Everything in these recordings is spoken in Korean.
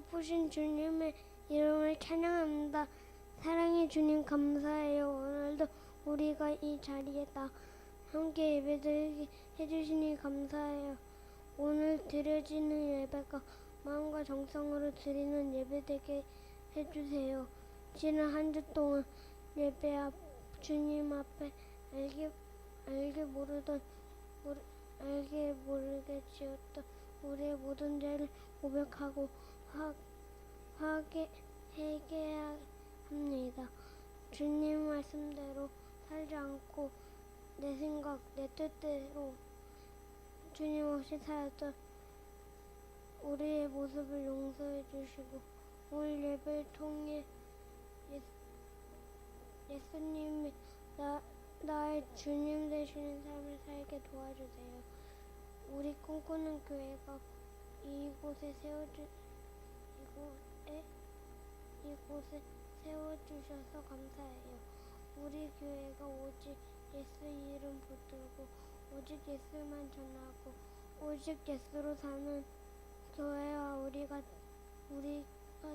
높으신 주님의 이름을 찬양합니다. 사랑의 주님 감사해요. 오늘도 우리가 이 자리에 다 함께 예배드리게 해주시니 감사해요. 오늘 드려지는 예배가 마음과 정성으로 드리는 예배 되게 해주세요. 지난 한 주 동안 예배 앞 주님 앞에 알게 모르게 지었던 우리의 모든 죄를 고백하고 회개해야 합니다. 주님 말씀대로 살지 않고 내 생각, 내 뜻대로 주님 없이 살았던 우리의 모습을 용서해 주시고 오늘 예배를 통해 예수님이 나의 주님 되시는 삶을 살게 도와주세요. 우리 꿈꾸는 교회가 이곳에 세워주셔서 감사해요. 우리 교회가 오직 예수 이름 붙들고 오직 예수만 전하고 오직 예수로 사는 교회와 우리가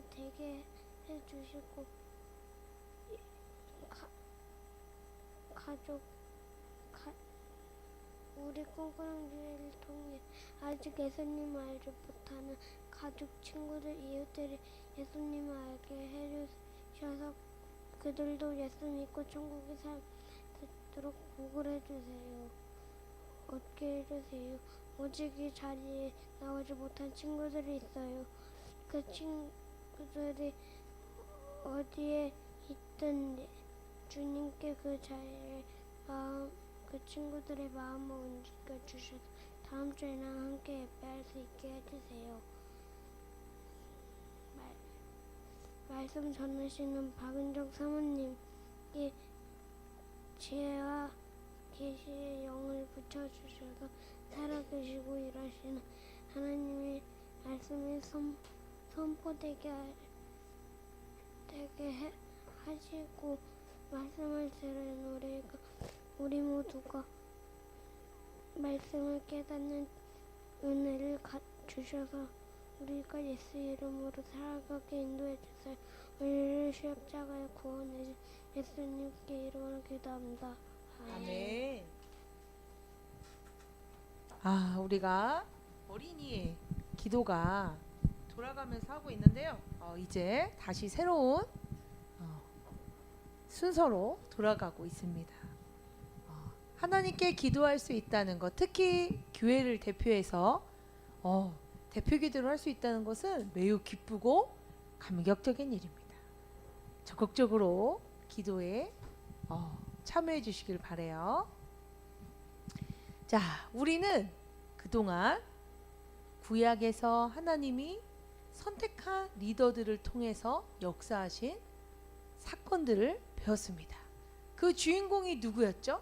되게 해주시고 우리 꿈꾸는 교회를 통해 아직 예수님을 알지 못하는 가족, 친구들, 이웃들이 예수님을 알게 해주셔서 그들도 예수 믿고 천국에 살도록 복을 해주세요. 얻게 해주세요. 오직 이 자리에 나오지 못한 친구들이 있어요. 그 친구들이 어디에 있든 주님께 그 자리에 그 친구들의 마음을 움직여 주셔서 다음 주에는 함께 예배할 수 있게 해주세요. 말씀 전하시는 박은정 사모님께 지혜와 계시의 영을 붙여주셔서 살아계시고 일하시는 하나님의 말씀이 선포되게 하시고 말씀을 들은 우리 모두가 말씀을 깨닫는 은혜를 주셔서 우리가 예수 이름으로 살아가게 인도해 주세요. 우리를 십자가에 구원해 주신 예수님께 이름으로 기도합니다. 아멘. 우리가 어린이의 기도가 돌아가면서 하고 있는데요. 이제 다시 새로운 순서로 돌아가고 있습니다. 하나님께 기도할 수 있다는 것, 특히 교회를 대표해서 대표 기도를 할 수 있다는 것은 매우 기쁘고 감격적인 일입니다. 적극적으로 기도에 참여해 주시길 바라요. 자, 우리는 그동안 구약에서 하나님이 선택한 리더들을 통해서 역사하신 사건들을 배웠습니다. 그 주인공이 누구였죠?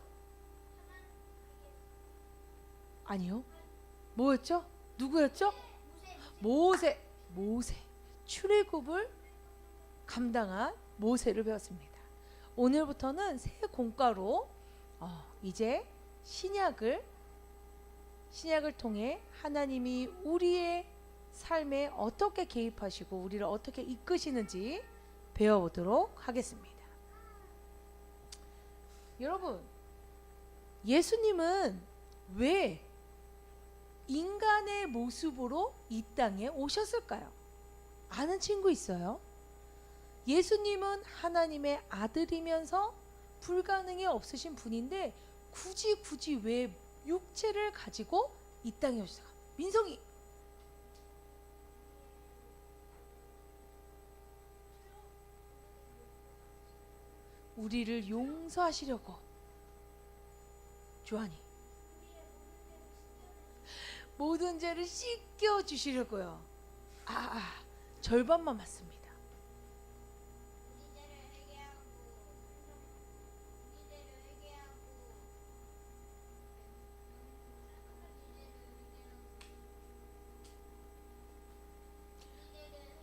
아니요. 뭐였죠? 누구였죠? 모세. 출애굽을 감당한 모세를 배웠습니다. 오늘부터는 새 공과로 이제 신약을 통해 하나님이 우리의 삶에 어떻게 개입하시고 우리를 어떻게 이끄시는지 배워보도록 하겠습니다. 여러분, 예수님은 왜 인간의 모습으로 이 땅에 오셨을까요? 아는 친구 있어요? 예수님은 하나님의 아들이면서 불가능이 없으신 분인데 굳이 왜 육체를 가지고 이 땅에 오셨을까? 민성이 우리를 용서하시려고. 조한이 모든 죄를 씻겨 주시려고요. 절반만 맞습니다.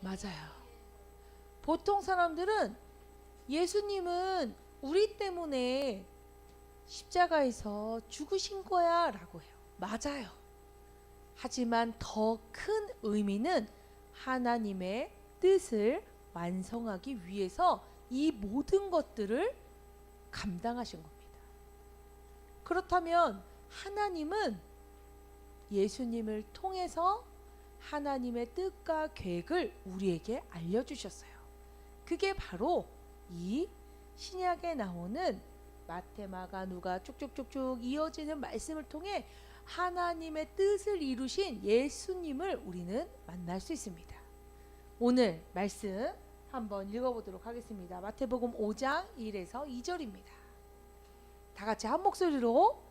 맞아요. 보통 사람들은 예수님은 우리 때문에 십자가에서 죽으신 거야 라고 해요. 맞아요. 하지만 더 큰 의미는 하나님의 뜻을 완성하기 위해서 이 모든 것들을 감당하신 겁니다. 그렇다면 하나님은 예수님을 통해서 하나님의 뜻과 계획을 우리에게 알려주셨어요. 그게 바로 이 신약에 나오는 마태, 마가, 누가 쭉쭉쭉쭉 이어지는 말씀을 통해 하나님의 뜻을 이루신 예수님을 우리는 만날 수 있습니다. 오늘 말씀 한번 읽어보도록 하겠습니다. 마태복음 5장 1에서 2절입니다. 다 같이 한 목소리로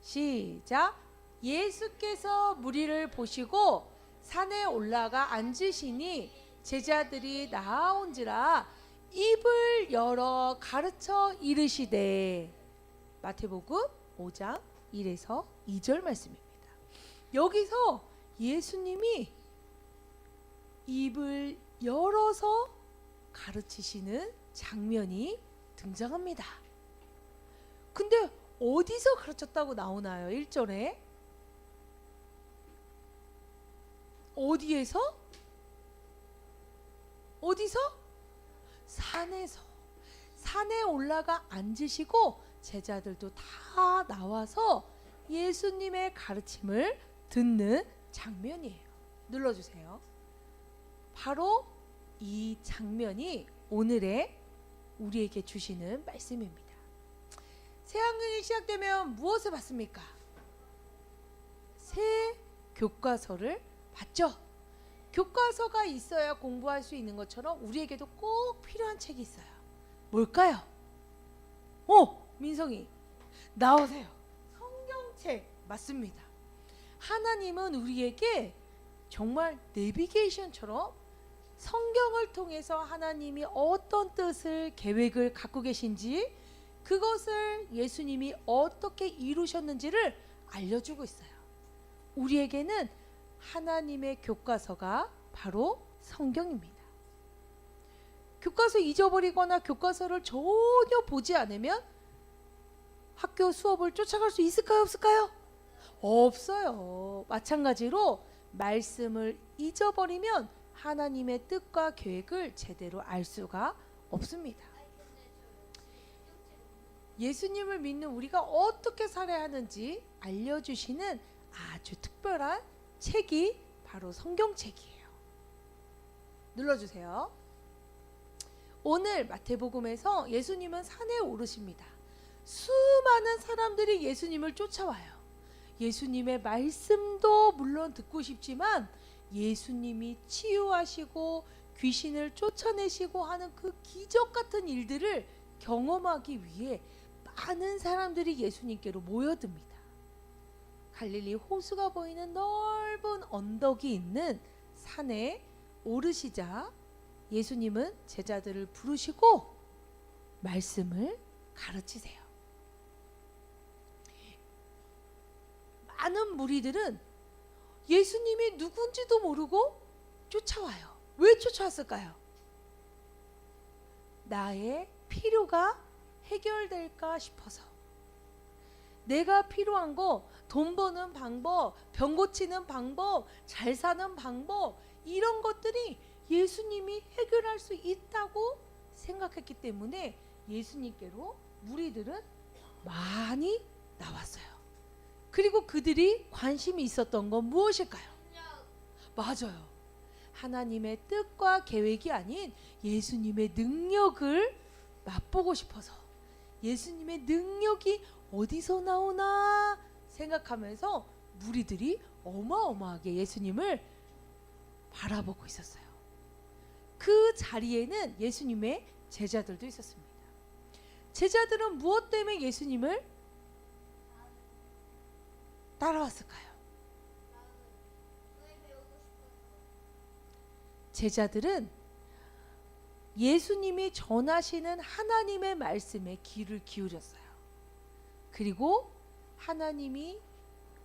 시작. 예수께서 무리를 보시고 산에 올라가 앉으시니 제자들이 나아온지라 입을 열어 가르쳐 이르시되. 마태복음 5장 1에서 2절 말씀입니다. 여기서 예수님이 입을 열어서 가르치시는 장면이 등장합니다. 근데 어디서 가르쳤다고 나오나요? 1절에 어디에서? 어디서? 산에서. 산에 올라가 앉으시고 제자들도 다 나와서 예수님의 가르침을 듣는 장면이에요. 눌러주세요. 바로 이 장면이 오늘의 우리에게 주시는 말씀입니다. 새학년이 시작되면 무엇을 받습니까? 새 교과서를 받죠. 교과서가 있어야 공부할 수 있는 것처럼 우리에게도 꼭 필요한 책이 있어요. 뭘까요? 민성이 나오세요. 성경책. 맞습니다. 하나님은 우리에게 정말 내비게이션처럼 성경을 통해서 하나님이 어떤 뜻을 계획을 갖고 계신지, 그것을 예수님이 어떻게 이루셨는지를 알려주고 있어요. 우리에게는 하나님의 교과서가 바로 성경입니다. 교과서 잊어버리거나 교과서를 전혀 보지 않으면 학교 수업을 쫓아갈 수 있을까요? 없을까요? 없어요. 마찬가지로 말씀을 잊어버리면 하나님의 뜻과 계획을 제대로 알 수가 없습니다. 예수님을 믿는 우리가 어떻게 살아야 하는지 알려주시는 아주 특별한 책이 바로 성경책이에요. 눌러주세요. 오늘 마태복음에서 예수님은 산에 오르십니다. 수많은 사람들이 예수님을 쫓아와요. 예수님의 말씀도 물론 듣고 싶지만 예수님이 치유하시고 귀신을 쫓아내시고 하는 그 기적 같은 일들을 경험하기 위해 많은 사람들이 예수님께로 모여듭니다. 갈릴리 호수가 보이는 넓은 언덕이 있는 산에 오르시자 예수님은 제자들을 부르시고 말씀을 가르치세요. 많은 무리들은 예수님이 누군지도 모르고 쫓아와요. 왜 쫓아왔을까요? 나의 필요가 해결될까 싶어서. 내가 필요한 거, 돈 버는 방법, 병 고치는 방법, 잘 사는 방법, 이런 것들이 예수님이 해결할 수 있다고 생각했기 때문에 예수님께로 무리들은 많이 나왔어요. 그리고 그들이 관심이 있었던 건 무엇일까요? 맞아요. 하나님의 뜻과 계획이 아닌 예수님의 능력을 맛보고 싶어서, 예수님의 능력이 어디서 나오나 생각하면서 무리들이 어마어마하게 예수님을 바라보고 있었어요. 그 자리에는 예수님의 제자들도 있었습니다. 제자들은 무엇 때문에 예수님을 따라왔을까요? 제자들은 예수님이 전하시는 하나님의 말씀에 귀를 기울였어요. 그리고 하나님이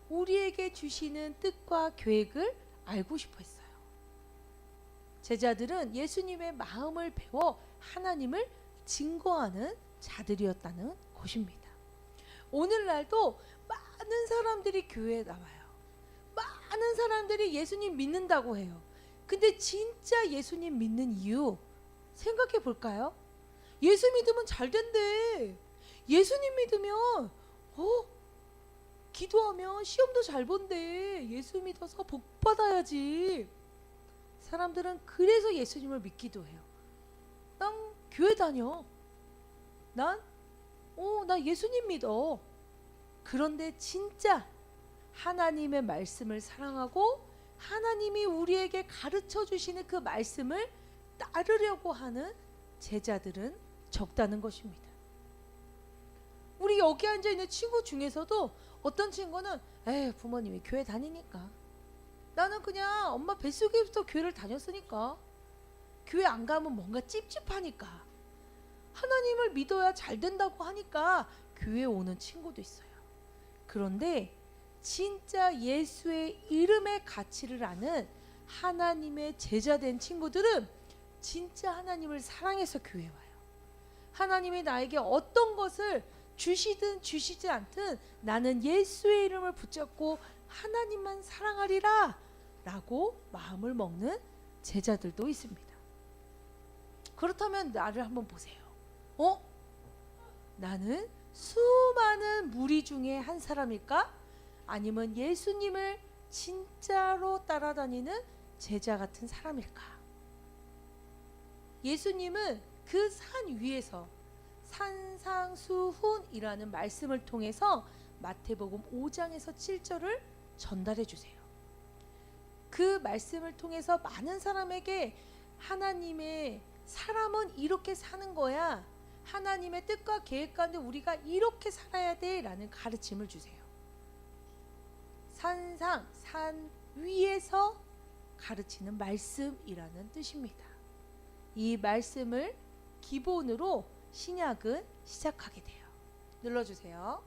우리에게 주시는 뜻과 계획을 알고 싶어 했어요. 제자들은 예수님의 마음을 배워 하나님을 증거하는 자들이었다는 것입니다. 오늘날도 많은 사람들이 교회에 나와요. 많은 사람들이 예수님 믿는다고 해요. 근데 진짜 예수님 믿는 이유 생각해 볼까요? 예수 믿으면 잘 된대. 예수님 믿으면 기도하면 시험도 잘 본대. 예수 믿어서 복 받아야지. 사람들은 그래서 예수님을 믿기도 해요. 난 교회 다녀. 나 예수님 믿어. 그런데 진짜 하나님의 말씀을 사랑하고 하나님이 우리에게 가르쳐 주시는 그 말씀을 따르려고 하는 제자들은 적다는 것입니다. 우리 여기 앉아 있는 친구 중에서도 어떤 친구는 부모님이 교회 다니니까, 나는 그냥 엄마 뱃속에부터 교회를 다녔으니까, 교회 안 가면 뭔가 찝찝하니까, 하나님을 믿어야 잘 된다고 하니까 교회 오는 친구도 있어요. 그런데 진짜 예수의 이름의 가치를 아는 하나님의 제자된 친구들은 진짜 하나님을 사랑해서 교회에 와요. 하나님이 나에게 어떤 것을 주시든 주시지 않든 나는 예수의 이름을 붙잡고 하나님만 사랑하리라 라고 마음을 먹는 제자들도 있습니다. 그렇다면 나를 한번 보세요. 나는 수많은 무리 중에 한 사람일까? 아니면 예수님을 진짜로 따라다니는 제자 같은 사람일까? 예수님은 그 산 위에서 산상수훈이라는 말씀을 통해서 마태복음 5장에서 7절을 전달해 주세요. 그 말씀을 통해서 많은 사람에게 하나님의 사람은 이렇게 사는 거야, 하나님의 뜻과 계획 가운데 우리가 이렇게 살아야 돼 라는 가르침을 주세요. 산 위에서 가르치는 말씀이라는 뜻입니다. 이 말씀을 기본으로 신약은 시작하게 돼요. 눌러주세요.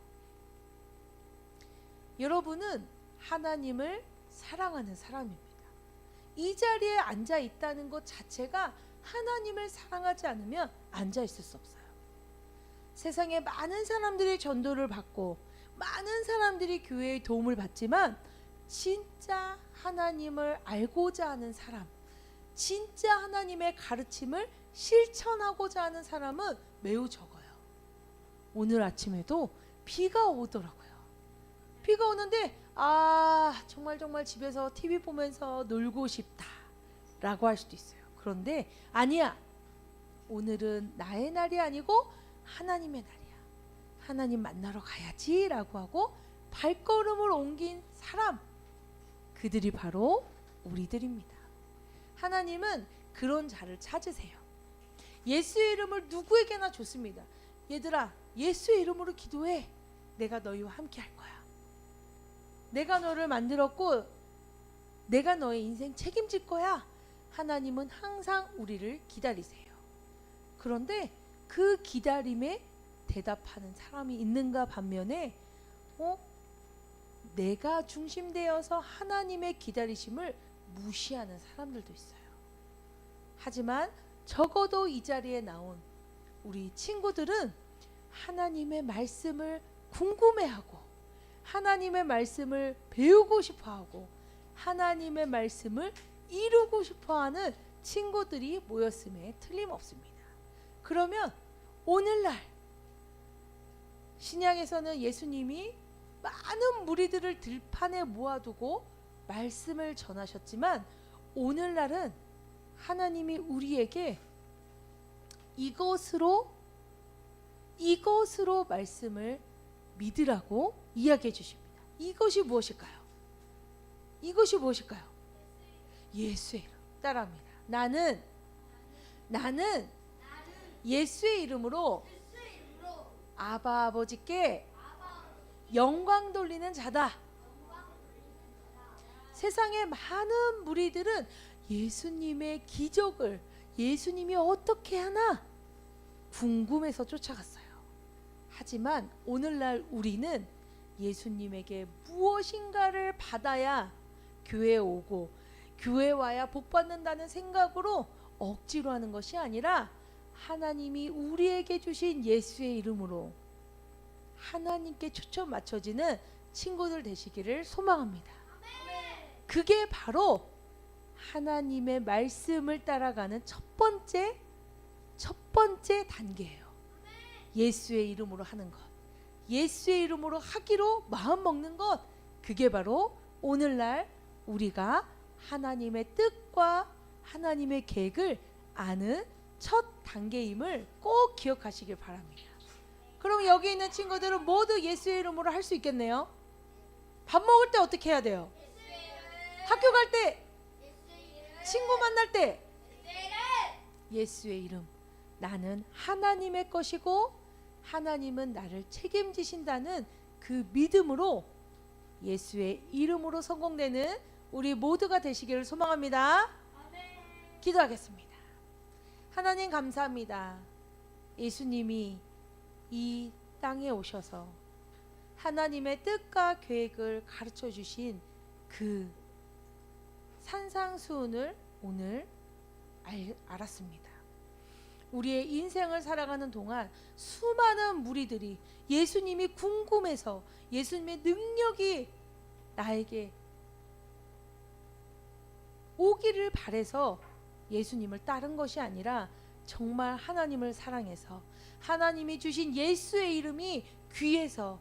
여러분은 하나님을 사랑하는 사람입니다. 이 자리에 앉아 있다는 것 자체가 하나님을 사랑하지 않으면 앉아 있을 수 없어요. 세상에 많은 사람들이 전도를 받고 많은 사람들이 교회의 도움을 받지만 진짜 하나님을 알고자 하는 사람, 진짜 하나님의 가르침을 실천하고자 하는 사람은 매우 적어요. 오늘 아침에도 비가 오더라고요. 비가 오는데 정말 집에서 TV 보면서 놀고 싶다 라고 할 수도 있어요. 그런데 아니야, 오늘은 나의 날이 아니고 하나님의 날이야, 하나님 만나러 가야지 라고 하고 발걸음을 옮긴 사람, 그들이 바로 우리들입니다. 하나님은 그런 자를 찾으세요. 예수의 이름을 누구에게나 줬습니다. 얘들아, 예수의 이름으로 기도해. 내가 너희와 함께 할 거야. 내가 너를 만들었고 내가 너의 인생 책임질 거야. 하나님은 항상 우리를 기다리세요. 그런데 그 기다림에 대답하는 사람이 있는가 반면에 내가 중심되어서 하나님의 기다리심을 무시하는 사람들도 있어요. 하지만 적어도 이 자리에 나온 우리 친구들은 하나님의 말씀을 궁금해하고 하나님의 말씀을 배우고 싶어하고 하나님의 말씀을 이루고 싶어하는 친구들이 모였음에 틀림없습니다. 그러면 오늘날 신약에서는 예수님이 많은 무리들을 들판에 모아두고 말씀을 전하셨지만 오늘날은 하나님이 우리에게 이것으로 말씀을 믿으라고 이야기해 주십니다. 이것이 무엇일까요? 이것이 무엇일까요? 예수의 이름. 따라합니다. 나는 예수의 이름으로 아바 아버지께 영광 돌리는 자다. 세상의 많은 무리들은 예수님의 기적을 예수님이 어떻게 하나 궁금해서 쫓아갔어요. 하지만 오늘날 우리는 예수님에게 무엇인가를 받아야 교회에 오고 교회 와야 복 받는다는 생각으로 억지로 하는 것이 아니라 하나님이 우리에게 주신 예수의 이름으로 하나님께 초점 맞춰지는 친구들 되시기를 소망합니다. 그게 바로 하나님의 말씀을 따라가는 첫 번째 단계예요. 예수의 이름으로 하는 것, 예수의 이름으로 하기로 마음 먹는 것, 그게 바로 오늘날 우리가 하나님의 뜻과 하나님의 계획을 아는 첫 단계임을 꼭 기억하시길 바랍니다. 그럼 여기 있는 친구들은 모두 예수의 이름으로 할 수 있겠네요. 밥 먹을 때 어떻게 해야 돼요? 학교 갈 때, 친구 만날 때 예수의 이름. 나는 하나님의 것이고 하나님은 나를 책임지신다는 그 믿음으로 예수의 이름으로 성공되는 우리 모두가 되시기를 소망합니다. 기도하겠습니다. 하나님 감사합니다. 예수님이 이 땅에 오셔서 하나님의 뜻과 계획을 가르쳐 주신 그 산상수훈을 오늘 알았습니다. 우리의 인생을 살아가는 동안 수많은 무리들이 예수님이 궁금해서 예수님의 능력이 나에게 오기를 바래서 예수님을 따른 것이 아니라 정말 하나님을 사랑해서 하나님이 주신 예수의 이름이 귀해서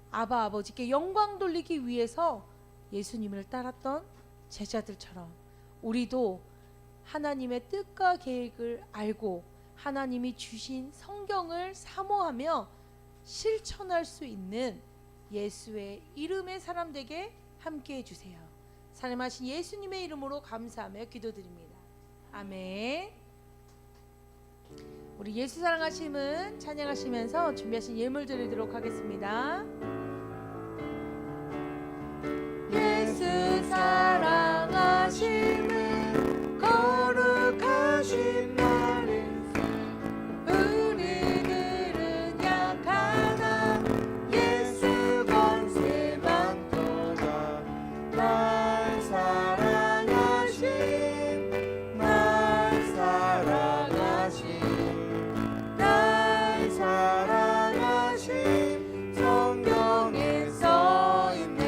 아바 아버지께 영광 돌리기 위해서 예수님을 따랐던 제자들처럼 우리도 하나님의 뜻과 계획을 알고 하나님이 주신 성경을 사모하며 실천할 수 있는 예수의 이름의 사람 되게 함께해 주세요. 사랑하신 예수님의 이름으로 감사하며 기도드립니다. 아멘. 우리 예수 사랑하심은 찬양하시면서 준비하신 예물 드리도록 하겠습니다. 예수 사랑하심은 거룩하신 말씀 우리들은 약하나 예수 권세만 도다 날 사랑하심 날 사랑하심 날 사랑하심 성경에 써있네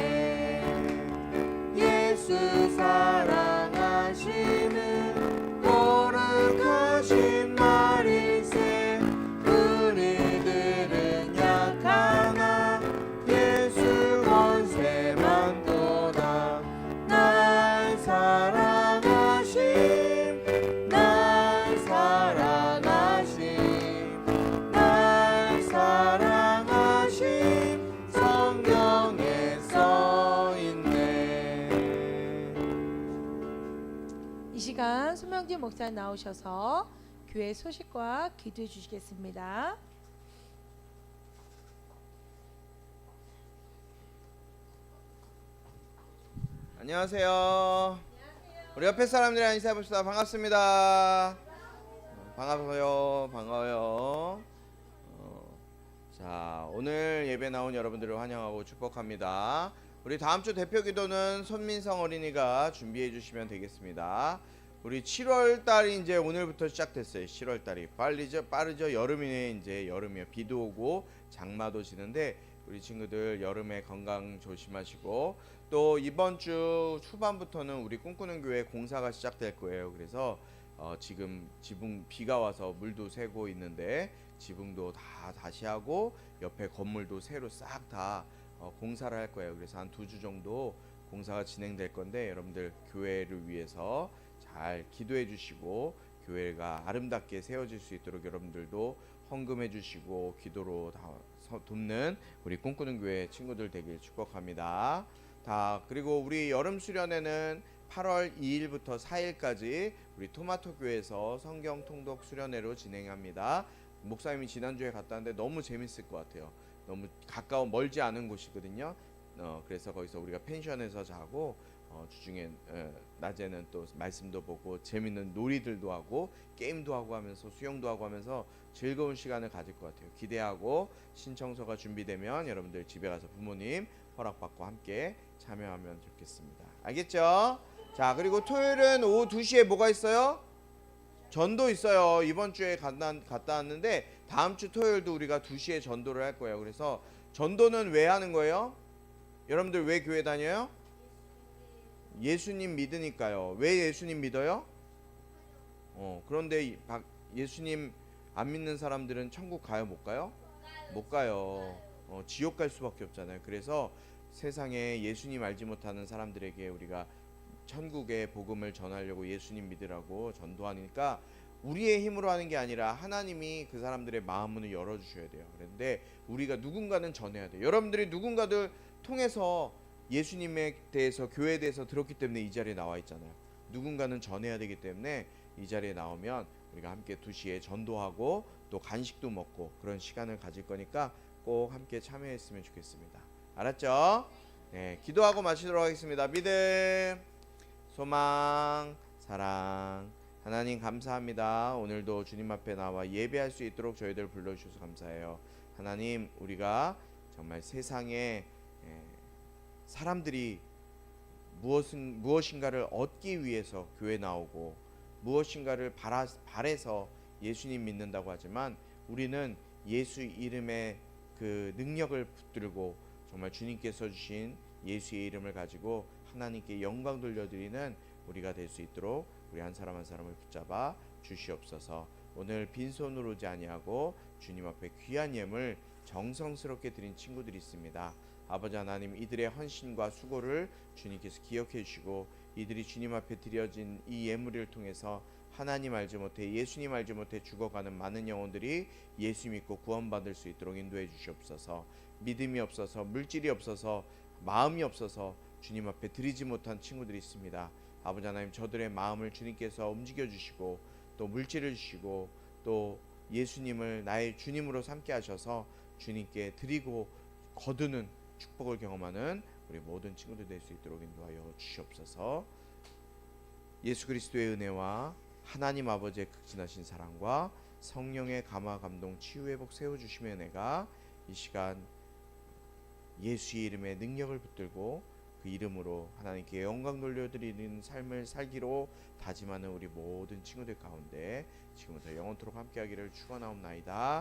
예수 사랑하심은 거룩하신 말일세 우리들은 약하나 예수 권세만 도다 날 사랑하심 날 사랑하심 날 사랑하심 성경에 써있네. 이 시간 손명진 목사님 나오셔서 교회 소식과 기도해 주시겠습니다. 안녕하세요. 우리 옆에 사람들이랑 인사해봅시다. 반갑습니다. 반가워요. 자, 오늘 예배 나온 여러분들을 환영하고 축복합니다. 우리 다음 주 대표 기도는 손민성 어린이가 준비해 주시면 되겠습니다. 우리 7월 달이 이제 오늘부터 시작됐어요. 7월 달이 빠르죠. 여름이네. 이제 여름이요. 비도 오고 장마도 지는데 우리 친구들 여름에 건강 조심하시고 또 이번 주 초반부터는 우리 꿈꾸는 교회 공사가 시작될 거예요. 그래서 지금 지붕 비가 와서 물도 새고 있는데 지붕도 다 다시 하고 옆에 건물도 새로 싹 다 공사를 할 거예요. 그래서 한 2주 정도 공사가 진행될 건데 여러분들 교회를 위해서 잘 기도해 주시고 교회가 아름답게 세워질 수 있도록 여러분들도 헌금해 주시고 기도로 다 돕는 우리 꿈꾸는 교회 친구들 되길 축복합니다. 그리고 우리 여름 수련회는 8월 2일부터 4일까지 우리 토마토 교회에서 성경 통독 수련회로 진행합니다. 목사님이 지난주에 갔다 왔는데 너무 재밌을 것 같아요. 너무 가까운 멀지 않은 곳이거든요. 그래서 거기서 우리가 펜션에서 자고 주중에 낮에는 또 말씀도 보고 재밌는 놀이들도 하고 게임도 하고 하면서 수영도 하고 하면서 즐거운 시간을 가질 것 같아요. 기대하고 신청서가 준비되면 여러분들 집에 가서 부모님 허락받고 함께 참여하면 좋겠습니다. 알겠죠? 자, 그리고 토요일은 오후 2시에 뭐가 있어요? 전도 있어요. 이번 주에 갔다 왔는데 다음 주 토요일도 우리가 2시에 전도를 할 거예요. 그래서 전도는 왜 하는 거예요? 여러분들 왜 교회 다녀요? 예수님 믿으니까요. 왜 예수님 믿어요? 그런데 예수님 안 믿는 사람들은 천국 가요, 못 가요? 못 가요. 지옥 갈 수밖에 없잖아요. 그래서 세상에 예수님 알지 못하는 사람들에게 우리가 천국의 복음을 전하려고 예수님 믿으라고 전도하니까 우리의 힘으로 하는 게 아니라 하나님이 그 사람들의 마음문을 열어주셔야 돼요. 그런데 우리가 누군가는 전해야 돼요. 여러분들이 누군가를 통해서 예수님에 대해서, 교회에 대해서 들었기 때문에 이 자리에 나와 있잖아요. 누군가는 전해야 되기 때문에 이 자리에 나오면 우리가 함께 2시에 전도하고 또 간식도 먹고 그런 시간을 가질 거니까 꼭 함께 참여했으면 좋겠습니다. 알았죠? 네, 기도하고 마치도록 하겠습니다. 믿음, 소망, 사랑. 하나님 감사합니다. 오늘도 주님 앞에 나와 예배할 수 있도록 저희들 불러주셔서 감사해요. 하나님, 우리가 정말 세상에 사람들이 무엇인가를 얻기 위해서 교회 나오고 무엇인가를 바래서 예수님 믿는다고 하지만 우리는 예수 이름의 그 능력을 붙들고 정말 주님께서 주신 예수의 이름을 가지고 하나님께 영광 돌려드리는 우리가 될 수 있도록 우리 한 사람 한 사람을 붙잡아 주시옵소서. 오늘 빈손으로 오지 아니하고 주님 앞에 귀한 예물 정성스럽게 드린 친구들이 있습니다. 아버지 하나님, 이들의 헌신과 수고를 주님께서 기억해 주시고 이들이 주님 앞에 드려진 이 예물을 통해서 하나님 알지 못해, 예수님 알지 못해 죽어가는 많은 영혼들이 예수 믿고 구원받을 수 있도록 인도해 주시옵소서. 믿음이 없어서, 물질이 없어서, 마음이 없어서 주님 앞에 드리지 못한 친구들이 있습니다. 아버지 하나님, 저들의 마음을 주님께서 움직여 주시고 또 물질을 주시고 또 예수님을 나의 주님으로 삼게 하셔서 주님께 드리고 거두는 축복을 경험하는 우리 모든 친구들 될 수 있도록 인도하여 주시옵소서. 예수 그리스도의 은혜와 하나님 아버지의 극진하신 사랑과 성령의 감화 감동 치유 회복 세워주심의 은혜가 이 시간 예수의 이름의 능력을 붙들고 그 이름으로 하나님께 영광 돌려드리는 삶을 살기로 다짐하는 우리 모든 친구들 가운데 지금부터 영원토록 함께하기를 축원하옵나이다.